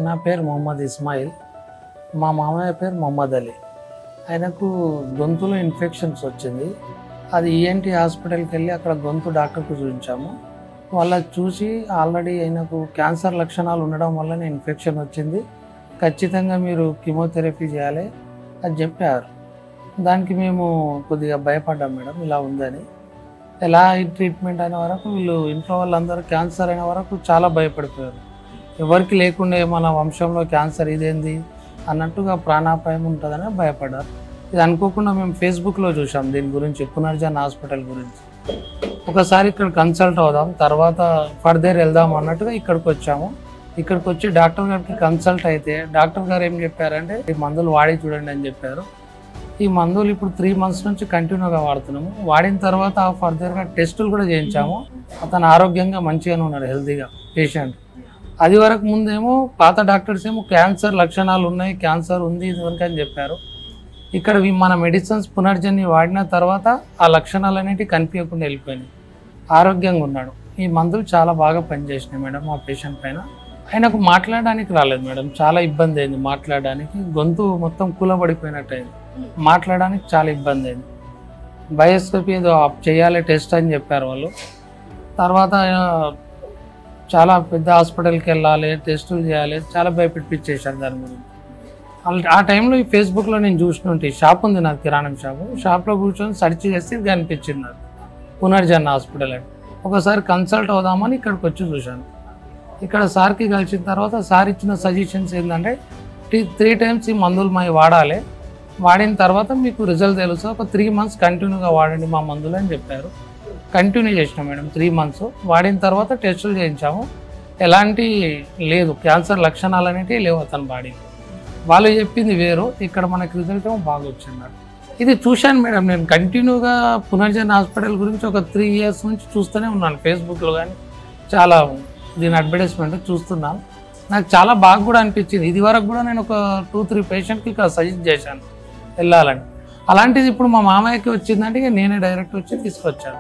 నా పేరు మొహమ్మద్ ఇస్మాయిల్. మా మామయ్య పేరు మొహమ్మద్ అలీ. ఆయనకు గొంతులో ఇన్ఫెక్షన్స్ వచ్చింది. అది ఈఎన్టీ హాస్పిటల్కి వెళ్ళి అక్కడ గొంతు డాక్టర్కు చూపించాము. వాళ్ళకి చూసి ఆల్రెడీ ఆయనకు క్యాన్సర్ లక్షణాలు ఉండడం వల్లనే ఇన్ఫెక్షన్ వచ్చింది, ఖచ్చితంగా మీరు కీమోథెరపీ చేయాలి అని చెప్పారు. దానికి మేము కొద్దిగా భయపడ్డాం మేడం, ఇలా ఉందని. ఎలా ట్రీట్మెంట్ అయిన వరకు వీళ్ళు ఇంట్లో వాళ్ళందరూ క్యాన్సర్ అయిన వరకు చాలా భయపడిపోయారు. ఎవరికి లేకుండా మన వంశంలో క్యాన్సర్ ఇదేంది అన్నట్టుగా ప్రాణాపాయం ఉంటుందని భయపడ్డారు. ఇది అనుకోకుండా మేము ఫేస్బుక్లో చూసాం దీని గురించి, పునర్జన్ హాస్పిటల్ గురించి. ఒకసారి ఇక్కడ కన్సల్ట్ అవుదాం, తర్వాత ఫర్దర్ వెళ్దాం అన్నట్టుగా ఇక్కడికి వచ్చాము. ఇక్కడికి వచ్చి డాక్టర్ గారికి కన్సల్ట్ అయితే డాక్టర్ గారు ఏం చెప్పారంటే ఈ మందులు వాడి చూడండి అని చెప్పారు. ఈ మందులు ఇప్పుడు 3 months నుంచి కంటిన్యూగా వాడుతున్నాము. వాడిన తర్వాత ఫర్దర్గా టెస్టులు కూడా చేయించాము. అతను ఆరోగ్యంగా మంచిగానే ఉన్నాడు, హెల్తీగా పేషెంట్. అది వరకు ముందేమో పాత డాక్టర్స్ ఏమో క్యాన్సర్ లక్షణాలు ఉన్నాయి, క్యాన్సర్ ఉంది ఇదివరకు అని చెప్పారు. ఇక్కడ మన మెడిసిన్స్ పునర్జన్ని వాడిన తర్వాత ఆ లక్షణాలు అనేవి కనిపించకుండా వెళ్ళిపోయినాయి, ఆరోగ్యంగా ఉన్నాడు. ఈ మందులు చాలా బాగా పనిచేసినాయి మేడం మా పేషెంట్ పైన. ఆయనకు మాట్లాడడానికి రాలేదు మేడం, చాలా ఇబ్బంది అయింది మాట్లాడడానికి. గొంతు మొత్తం కూలబడిపోయినట్టు అయింది, మాట్లాడడానికి చాలా ఇబ్బంది అయింది. బయోస్కోపీ ఏదో చేయాలి టెస్ట్ అని చెప్పారు వాళ్ళు. తర్వాత చాలా పెద్ద హాస్పిటల్కి వెళ్ళాలి, టెస్టులు చేయాలి, చాలా భయపెట్టించేశారు దాని గురించి. ఆ టైంలో ఈ ఫేస్బుక్లో నేను చూసినట్టు షాప్ ఉంది నాకు, కిరాణం షాపు. షాప్లో కూర్చొని సెర్చ్ చేసి ఇది అనిపించింది నాకు, పునర్జన్ హాస్పిటల్ అని. ఒకసారి కన్సల్ట్ అవుదామని ఇక్కడికి వచ్చి చూశాను. ఇక్కడ సార్కి కలిసిన తర్వాత సార్ ఇచ్చిన సజెషన్స్ ఏంటంటే 3 times ఈ మందులు మావి వాడాలి, వాడిన తర్వాత మీకు రిజల్ట్ తెలుసు, ఒక 3 months కంటిన్యూగా వాడండి మా మందులు అని చెప్పారు. కంటిన్యూ చేసినాం మేడం 3 months. వాడిన తర్వాత టెస్టులు చేయించాము, ఎలాంటి లేదు, క్యాన్సర్ లక్షణాలు అనేవి లేవు అతని బాడీకి. వాళ్ళు చెప్పింది వేరు, ఇక్కడ మనకి రిజల్ట్ ఏమో బాగా వచ్చింది. ఇది చూశాను మేడం, నేను కంటిన్యూగా పునర్జన్ హాస్పిటల్ గురించి ఒక 3 years నుంచి చూస్తూనే ఉన్నాను. ఫేస్బుక్లో కానీ చాలా దీని అడ్వర్టైజ్మెంట్ చూస్తున్నాను. నాకు చాలా బాగా కూడా అనిపించింది. ఇది వరకు కూడా నేను ఒక 2-3 పేషెంట్కి ఇక్కడ సజెస్ట్ చేశాను వెళ్ళాలని. అలాంటిది ఇప్పుడు మా మామయ్యకి వచ్చిందంటే నేనే డైరెక్ట్ వచ్చి తీసుకొచ్చాను.